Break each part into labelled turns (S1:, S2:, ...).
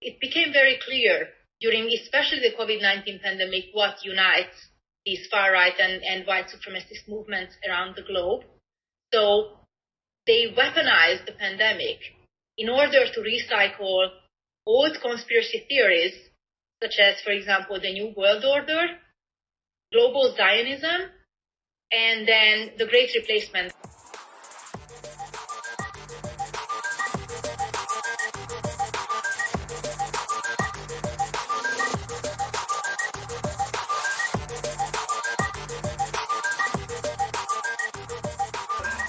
S1: It became very clear during especially the COVID-19 pandemic what unites these far-right and white supremacist movements around the globe. So they weaponized the pandemic in order to recycle old conspiracy theories, such as, for example, the New World Order, global Zionism, and then the Great Replacement.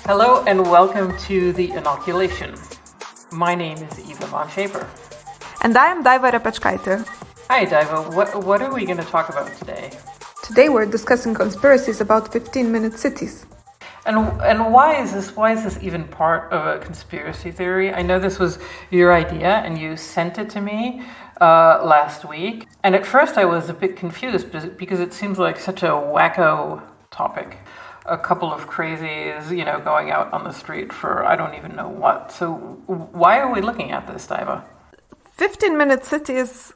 S2: Hello and welcome to The Inoculation. My name is Eva von Schaper.
S3: And I am Daiva Repečkaitė.
S2: Hi Daiva, what are we going to talk about today?
S3: Today we're discussing conspiracies about 15-minute cities.
S2: And why is this even part of a conspiracy theory? I know this was your idea and you sent it to me last week. And at first I was a bit confused because it seems like such a wacko topic. A couple of crazies, going out on the street for I don't even know what. So why are we looking at this, Daiva?
S3: 15-minute cities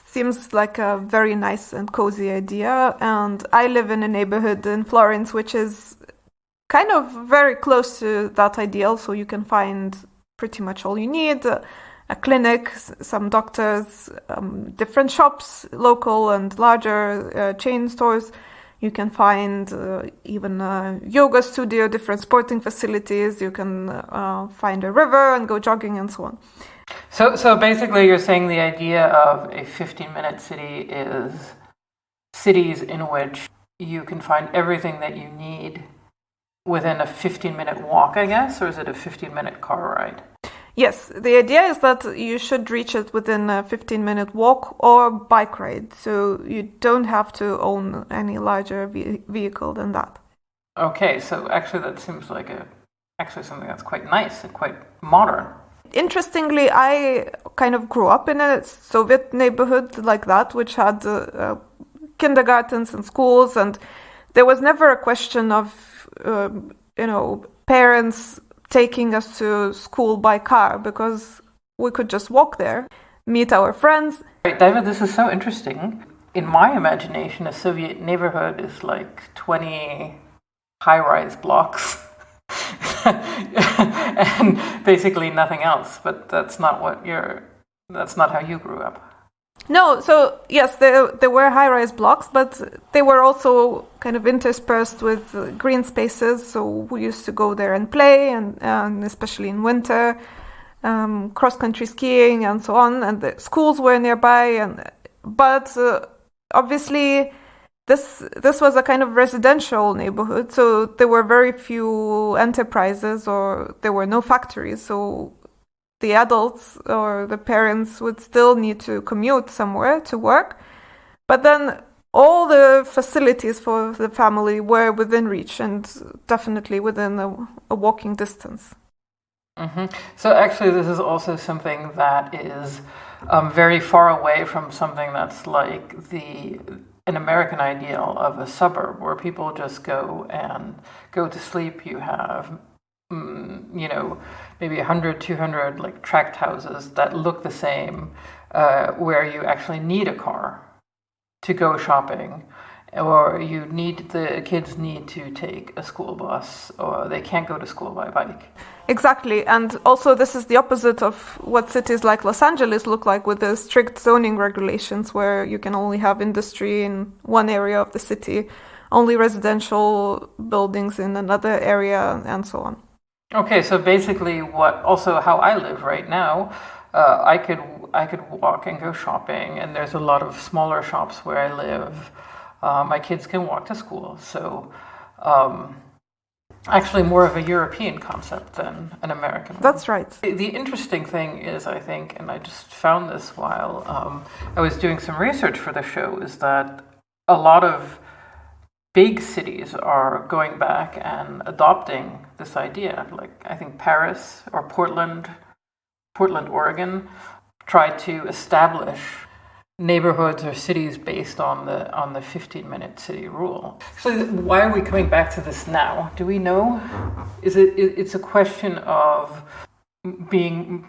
S3: seems like a very nice and cozy idea. And I live in a neighborhood in Florence, which is kind of very close to that ideal. So you can find pretty much all you need. A clinic, some doctors, different shops, local and larger chain stores. You can find even a yoga studio, different sporting facilities. You can find a river and go jogging and so on.
S2: So basically you're saying the idea of a 15-minute city is cities in which you can find everything that you need within a 15-minute walk, I guess, or is it a 15-minute car ride?
S3: Yes, the idea is that you should reach it within a 15-minute walk or bike ride, so you don't have to own any larger vehicle than that.
S2: Okay, so actually that seems like something that's quite nice and quite modern.
S3: Interestingly, I kind of grew up in a Soviet neighborhood like that, which had kindergartens and schools, and there was never a question of, parents taking us to school by car because we could just walk there, meet our friends.
S2: Right, David, this is so interesting. In my imagination, a Soviet neighborhood is like 20 high-rise blocks and basically nothing else. But that's not how you grew up.
S3: No, so yes, there were high-rise blocks, but they were also kind of interspersed with green spaces. So we used to go there and play, and especially in winter, cross-country skiing and so on. And the schools were nearby, but obviously this was a kind of residential neighborhood. So there were very few enterprises, or there were no factories. So the adults or the parents would still need to commute somewhere to work. But then all the facilities for the family were within reach and definitely within a walking distance.
S2: Mm-hmm. So actually this is also something that is very far away from something that's like an American ideal of a suburb where people just go to sleep. You have maybe 100, 200 like tract houses that look the same, where you actually need a car to go shopping, or the kids need to take a school bus, or they can't go to school by bike.
S3: Exactly, and also this is the opposite of what cities like Los Angeles look like, with the strict zoning regulations where you can only have industry in one area of the city, only residential buildings in another area, and so on.
S2: Okay, so basically how I live right now, I could walk and go shopping, and there's a lot of smaller shops where I live. My kids can walk to school, so actually more of a European concept than an American one.
S3: That's right.
S2: The interesting thing is, I think, and I just found this while I was doing some research for the show, is that a lot of big cities are going back and adopting this idea. Like I think Paris or Portland, Oregon, tried to establish neighborhoods or cities based on the 15-minute city rule. So why are we coming back to this now? Do we know? It's a question of being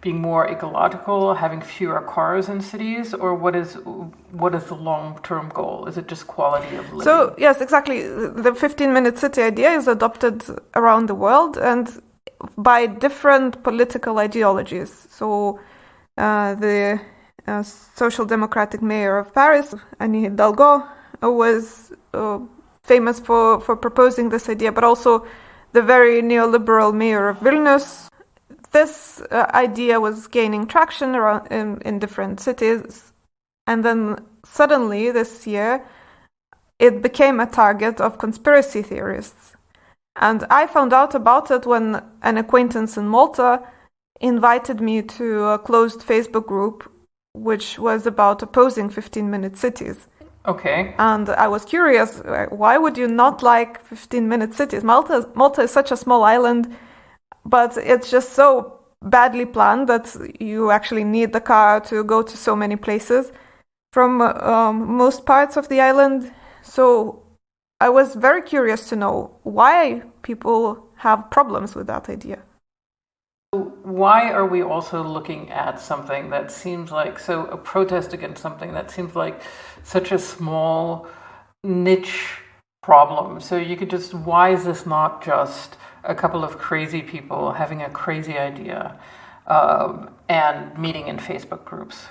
S2: more ecological, having fewer cars in cities, or what is the long-term goal? Is it just quality of living?
S3: So yes, exactly. The 15-minute city idea is adopted around the world and by different political ideologies. So the social democratic mayor of Paris, Anne Hidalgo, was famous for proposing this idea, but also the very neoliberal mayor of Vilnius. This idea was gaining traction around in different cities, and then suddenly this year it became a target of conspiracy theorists. And I found out about it when an acquaintance in Malta invited me to a closed Facebook group which was about opposing 15-minute cities.
S2: Okay.
S3: And I was curious, why would you not like 15-minute cities? Malta is such a small island, but it's just so badly planned that you actually need the car to go to so many places from most parts of the island. So I was very curious to know why people have problems with that idea.
S2: Why are we also looking at something that seems like, so a protest against something that seems like such a small niche problem? So you could just, why is this not just a couple of crazy people having a crazy idea and meeting in Facebook groups?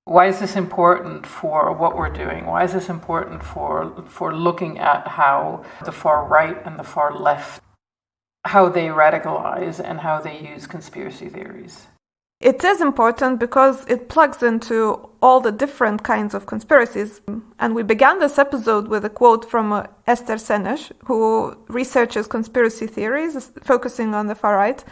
S2: Why is this important for what we're doing? Why is this important for looking at how the far right and the far left, how they radicalize and how they use conspiracy theories?
S3: It is important because it plugs into all the different kinds of conspiracies. And we began this episode with a quote from Esther Senesh, who researches conspiracy theories, focusing on the far right.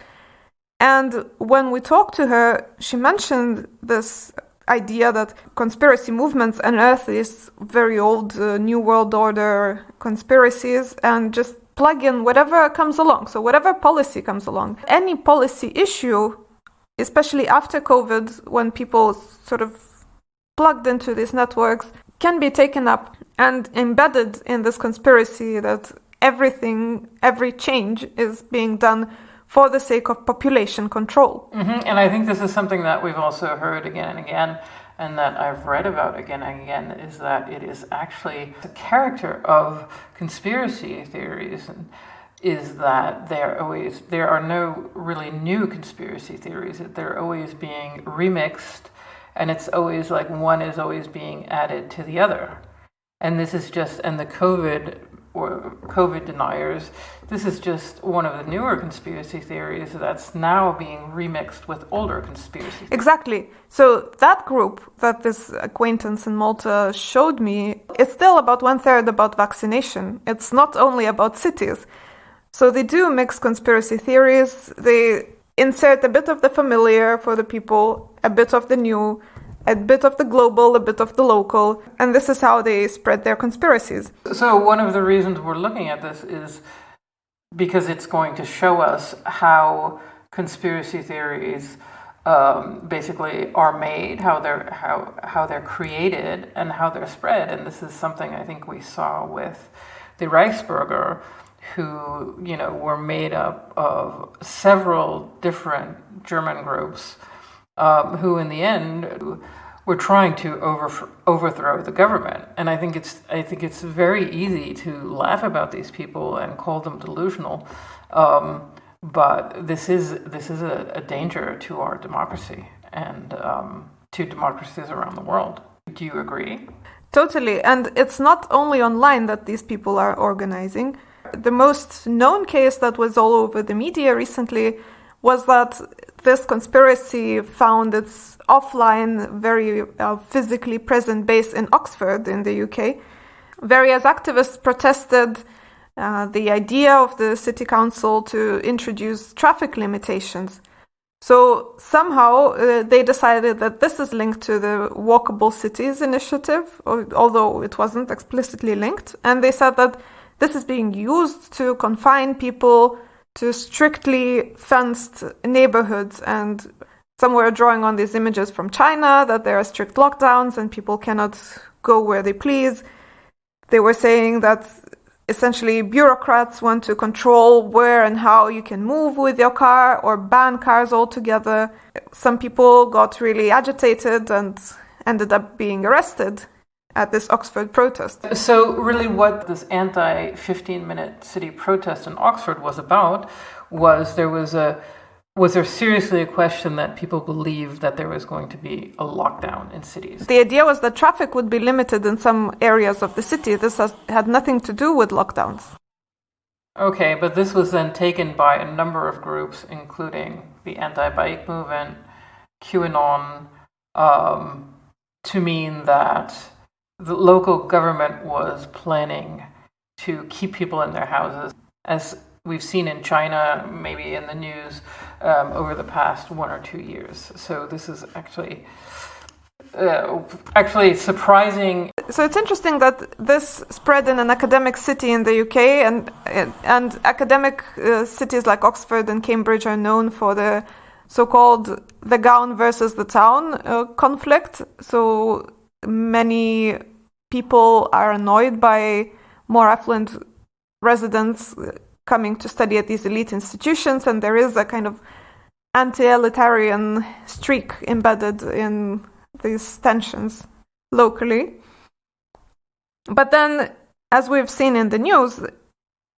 S3: And when we talked to her, she mentioned this idea that conspiracy movements unearth these very old New World Order conspiracies and just plug in whatever comes along. So whatever policy comes along. Any policy issue, especially after COVID, when people sort of plugged into these networks, can be taken up and embedded in this conspiracy that every change is being done for the sake of population control.
S2: Mm-hmm. And I think this is something that we've also heard again and again, and that I've read about again and again, is that it is actually the character of conspiracy theories is that there are no really new conspiracy theories. They're always being remixed, and it's always like one is always being added to the other. And this is just, and the COVID deniers, this is just one of the newer conspiracy theories that's now being remixed with older conspiracy theories.
S3: Exactly. So that group that this acquaintance in Malta showed me, it's still about 1/3 about vaccination. It's not only about cities. So they do mix conspiracy theories. They insert a bit of the familiar for the people, a bit of the new, a bit of the global, a bit of the local, and this is how they spread their conspiracies.
S2: So one of the reasons we're looking at this is because it's going to show us how conspiracy theories basically are made, how they're created, and how they're spread. And this is something I think we saw with the Reichsbürger, who were made up of several different German groups, who in the end were trying to overthrow the government. And I think it's very easy to laugh about these people and call them delusional, but this is a danger to our democracy and to democracies around the world. Do you agree?
S3: Totally. And it's not only online that these people are organizing. The most known case that was all over the media recently was that this conspiracy found its offline, very physically present base in Oxford in the UK. Various activists protested the idea of the city council to introduce traffic limitations. So somehow they decided that this is linked to the Walkable Cities initiative, although it wasn't explicitly linked. And they said that this is being used to confine people to strictly fenced neighborhoods, and some were drawing on these images from China, that there are strict lockdowns and people cannot go where they please. They were saying that essentially bureaucrats want to control where and how you can move with your car or ban cars altogether. Some people got really agitated and ended up being arrested at this Oxford protest.
S2: So really what this anti-15-minute city protest in Oxford was about was there seriously a question that people believed that there was going to be a lockdown in cities?
S3: The idea was that traffic would be limited in some areas of the city. This had nothing to do with lockdowns.
S2: Okay, but this was then taken by a number of groups, including the anti-bike movement, QAnon, to mean that the local government was planning to keep people in their houses, as we've seen in China, maybe in the news, over the past 1 or 2 years. So this is actually surprising.
S3: So it's interesting that this spread in an academic city in the UK, and academic cities like Oxford and Cambridge are known for the so-called the gown versus the town conflict. So many people are annoyed by more affluent residents coming to study at these elite institutions, and there is a kind of anti-elitarian streak embedded in these tensions locally. But then, as we've seen in the news,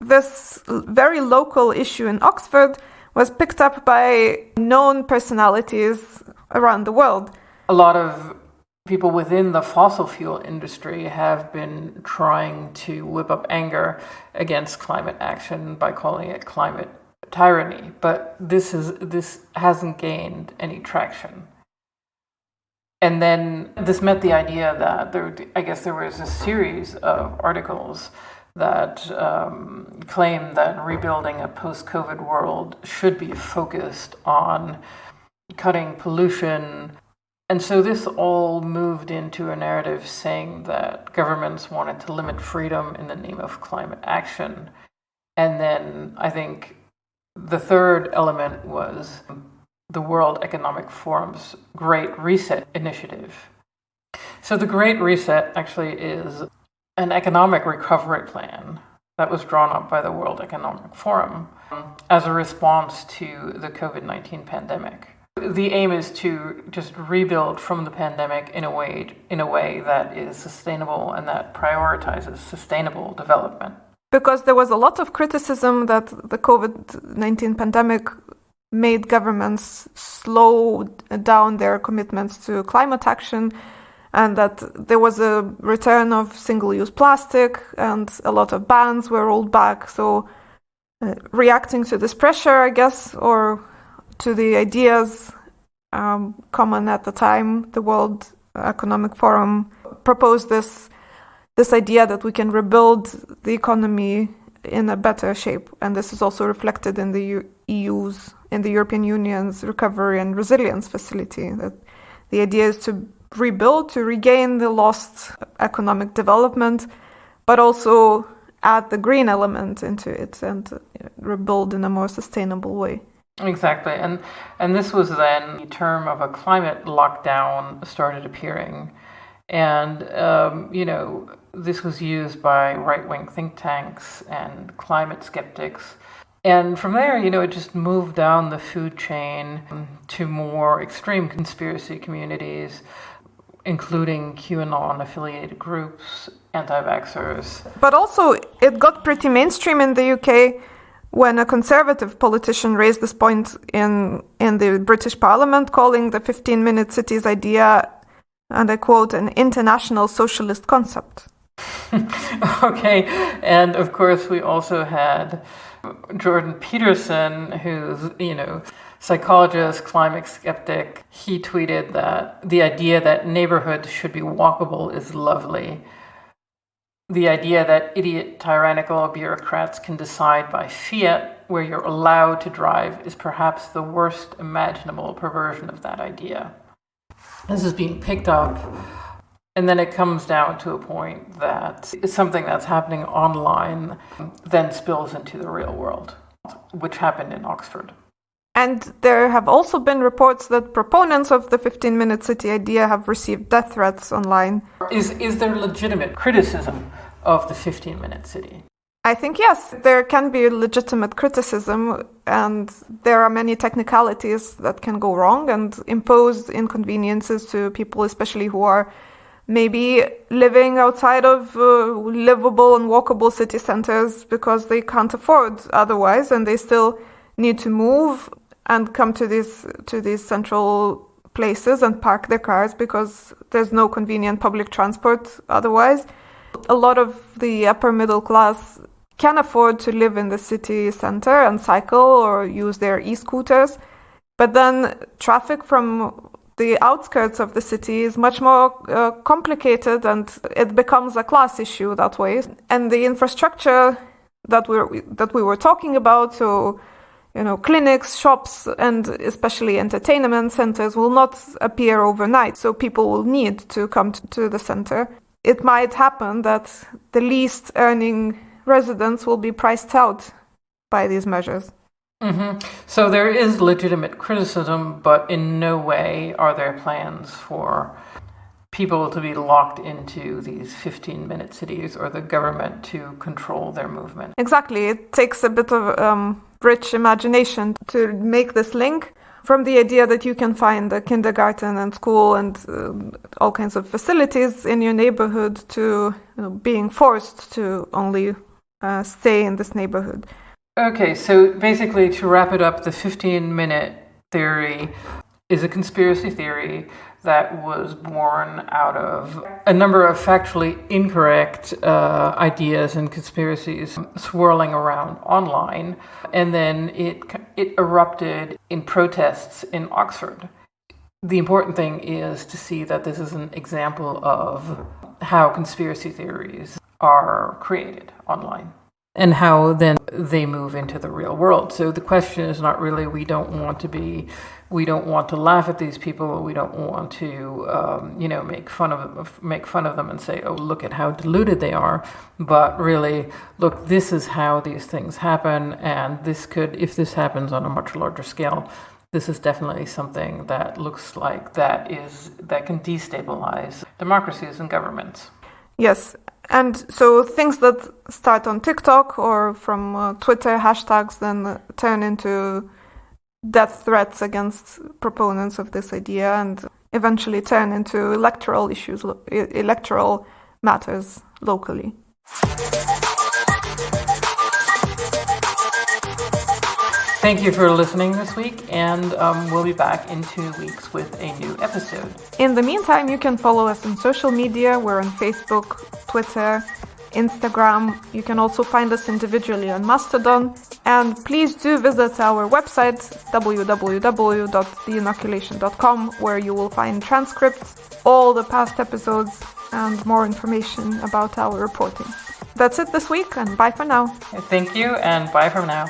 S3: this very local issue in Oxford was picked up by known personalities around the world.
S2: A lot of people within the fossil fuel industry have been trying to whip up anger against climate action by calling it climate tyranny, but this hasn't gained any traction. And then this met the idea that there was a series of articles that claim that rebuilding a post-COVID world should be focused on cutting pollution. And so this all moved into a narrative saying that governments wanted to limit freedom in the name of climate action. And then I think the third element was the World Economic Forum's Great Reset initiative. So the Great Reset actually is an economic recovery plan that was drawn up by the World Economic Forum as a response to the COVID-19 pandemic. The aim is to just rebuild from the pandemic in a way that is sustainable and that prioritizes sustainable development.
S3: Because there was a lot of criticism that the COVID-19 pandemic made governments slow down their commitments to climate action, and that there was a return of single-use plastic and a lot of bans were rolled back. So reacting to this pressure, I guess, or to the ideas common at the time, the World Economic Forum proposed this idea that we can rebuild the economy in a better shape. And this is also reflected in the in the European Union's Recovery and Resilience Facility, that the idea is to rebuild, to regain the lost economic development, but also add the green element into it and rebuild in a more sustainable way.
S2: Exactly. And this was then the term of a climate lockdown started appearing. And, this was used by right-wing think tanks and climate skeptics. And from there, it just moved down the food chain to more extreme conspiracy communities, including QAnon-affiliated groups, anti-vaxxers.
S3: But also, it got pretty mainstream in the UK when a conservative politician raised this point in the British Parliament, calling the 15-minute cities idea, and I quote, an international socialist concept.
S2: Okay, and of course we also had Jordan Peterson, who's, psychologist, climate skeptic. He tweeted that the idea that neighborhoods should be walkable is lovely. The idea that idiot tyrannical bureaucrats can decide by fiat where you're allowed to drive is perhaps the worst imaginable perversion of that idea. This is being picked up, and then it comes down to a point that something that's happening online then spills into the real world, which happened in Oxford.
S3: And there have also been reports that proponents of the 15-minute city idea have received death threats online.
S2: Is there legitimate criticism of the 15-minute city?
S3: I think yes, there can be legitimate criticism, and there are many technicalities that can go wrong and impose inconveniences to people, especially who are maybe living outside of livable and walkable city centers because they can't afford otherwise, and they still need to move and come to these central places and park their cars because there's no convenient public transport otherwise. A lot of the upper middle class can afford to live in the city center and cycle or use their e-scooters, but then traffic from the outskirts of the city is much more complicated, and it becomes a class issue that way. And the infrastructure that we were talking about, so clinics, shops, and especially entertainment centers will not appear overnight, so people will need to come to the center. It might happen that the least earning residents will be priced out by these measures.
S2: Mm-hmm. So there is legitimate criticism, but in no way are there plans for people to be locked into these 15-minute cities or the government to control their movement.
S3: Exactly. It takes a bit of rich imagination to make this link from the idea that you can find a kindergarten and school and all kinds of facilities in your neighborhood to being forced to only stay in this neighborhood.
S2: Okay, so basically to wrap it up, the 15-minute theory is a conspiracy theory that was born out of a number of factually incorrect ideas and conspiracies swirling around online, and then it erupted in protests in Oxford. The important thing is to see that this is an example of how conspiracy theories are created online and how then they move into the real world. So the question is not really, we don't want to laugh at these people, we don't want to make fun of them and say, oh, look at how deluded they are, but really, look, this is how these things happen, and if this happens on a much larger scale, this is definitely something that looks like that can destabilize democracies and governments.
S3: Yes. And so things that start on TikTok or from Twitter hashtags then turn into death threats against proponents of this idea and eventually turn into electoral issues, electoral matters locally.
S2: Thank you for listening this week, and we'll be back in 2 weeks with a new episode.
S3: In the meantime, you can follow us on social media. We're on Facebook, Twitter, Instagram. You can also find us individually on Mastodon. And please do visit our website, www.theinoculation.com, where you will find transcripts, all the past episodes, and more information about our reporting. That's it this week, and bye for now.
S2: Thank you, and bye for now.